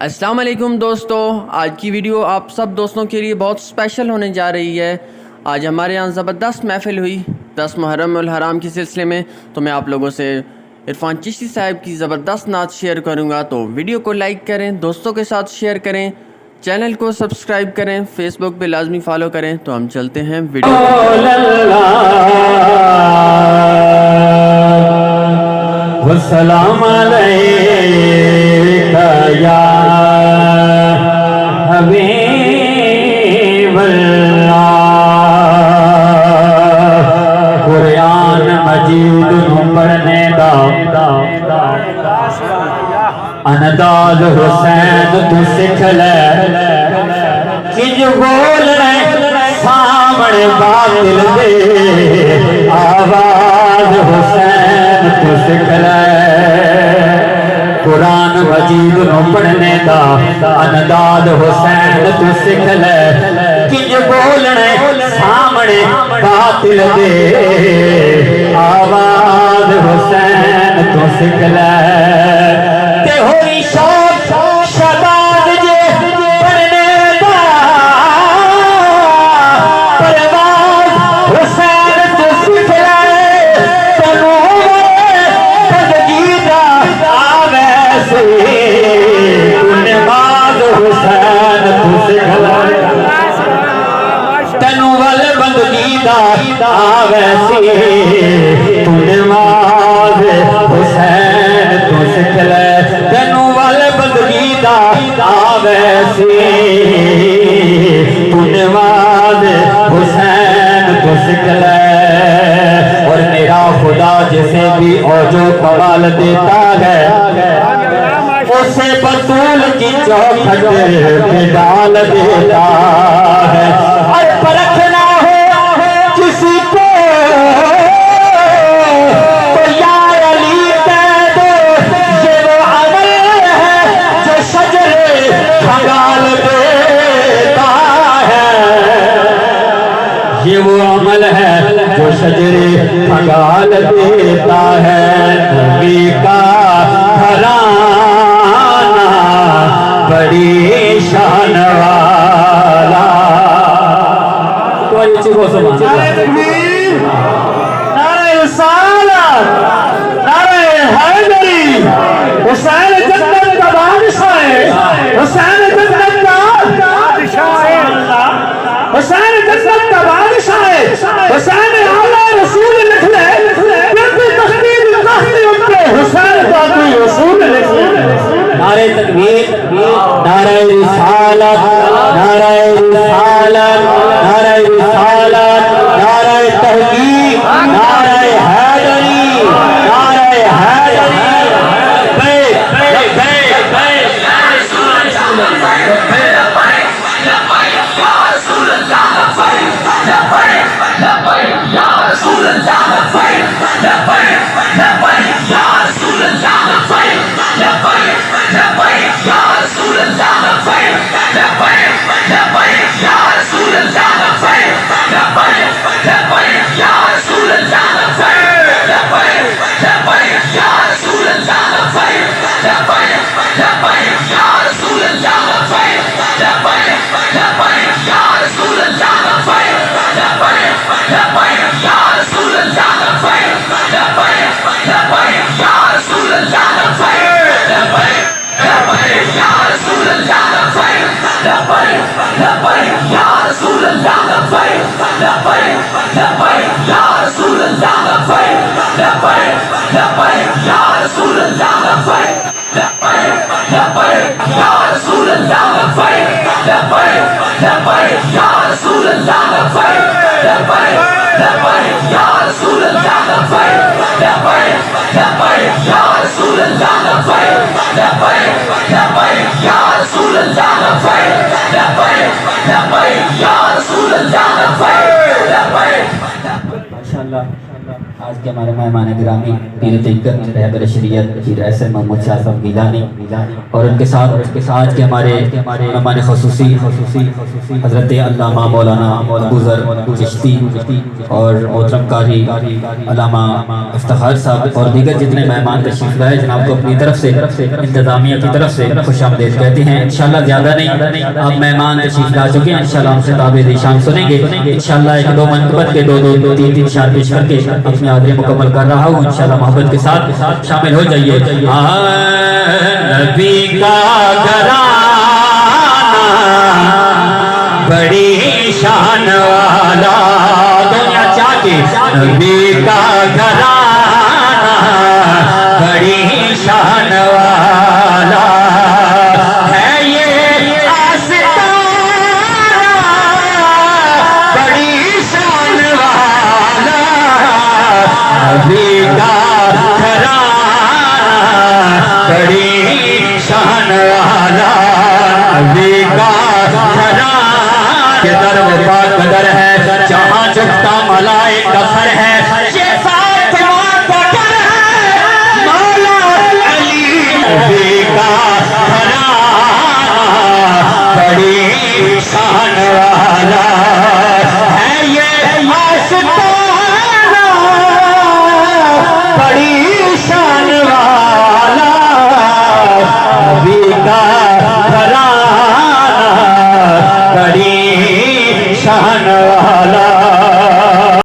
السلام علیکم دوستو، آج کی ویڈیو آپ سب دوستوں کے لیے بہت اسپیشل ہونے جا رہی ہے۔ آج ہمارے یہاں زبردست محفل ہوئی 10 محرم الحرام کے سلسلے میں، تو میں آپ لوگوں سے عرفان چشتی صاحب کی زبردست نعت شیئر کروں گا۔ تو ویڈیو کو لائک کریں، دوستوں کے ساتھ شیئر کریں، چینل کو سبسکرائب کریں، فیس بک پہ لازمی فالو کریں۔ تو ہم چلتے ہیں ویڈیو والسلام علیکہ یا حبیب اللہ۔ قرآن مجید نو پڑھنے دا انداز حسین تو سکھ لے، کج بول رہے سامنے باطل دے، آواز حسین تو سکھ لے۔ قرآن مجید نو پڑھنے دا انداز حسین تو سکھ لے، کج بولنے سامنے باطل دے، آواز حسین تو سکھ لے۔ تے ہوئی شوق شباب جے پڑھنے دا پرواز حسین تو سکھ لے، تنو بندگی دا آوے سی، نماز حسین تو سکھ لے، تنو بندگی دا آوے سی، نماز حسین تو سکھ لے، تینو والے بندگی دا آوے سی، تو نماز حسین تو سکھ لے۔ اور میرا خدا جسے بھی اوجو کمال دیتا ہے، اسے بطول کی چوکھٹ پہ ڈال دیتا ہے۔ اور پرکھنا ہو کسی کو تو یا علی کہہ دو، یہ وہ عمل ہے جو شجرے پھنگال دیتا ہے، یہ وہ عمل ہے جو شجرے پھنگال دیتا ہے۔ نبی کا گھرانہ بڑی شان والا۔ تو اچھی کو سبحان اللہ۔ نعرہ تکبیر، نعرہ رسالت، نعرہ حیدری۔ حسین جنت کا بادشاہ ہے، حسین جنت کا بادشاہ ہے، حسین جنت کا بادشاہ ہے، حسین اعلیٰ رسول لکھ لے، پھر تخدیر تختی ان کے حسین کا کوئی رسول لکھ لے۔ نعرہ تکبیر، نعرہ رسالت، نعرہ رسالت، نعرہ رسالت، نعرہ تحقیق، نعرہ حیدری، نعرہ حیدری۔ کے ہمارے مہمان گرامی پیر طریقت رہبر شریعت پیر ایسے محمود شاہ صاحب گیلانی اور ان کے ساتھ آج کے ہمارے مہمان خصوصی حضرت علامہ مولانا ابو ذر چشتی اور محترم قاری علامہ افتخار صاحب اور دیگر جتنے مہمان تشریف لائے جناب کو اپنی طرف سے انتظامیہ کی طرف سے خوش آمدید کہتے ہیں۔ انشاءاللہ زیادہ نہیں، اب مہمان تشریف لا چکے ہیں، انشاءاللہ ہم خطاب ذیشان سنیں گے۔ انشاءاللہ ایک دو منقبت کے دو تین شعر پیش کر کے اپنی حاضری مکمل کر رہا ہوں، انشاءاللہ محبت کے ساتھ شامل ہو جائیے۔ نبی کا گھرانہ بڑی شان والا، دنیا چاہتے نبی کا گھرانہ بڑی شان والا ہے، یہ آستانہ بڑی شان والا، نبی کا گھرانہ بڑی شان والا، نبی کا گھرانہ کے در و پاک در ہے، جہاں جھکتا ملائک کا سر ہے،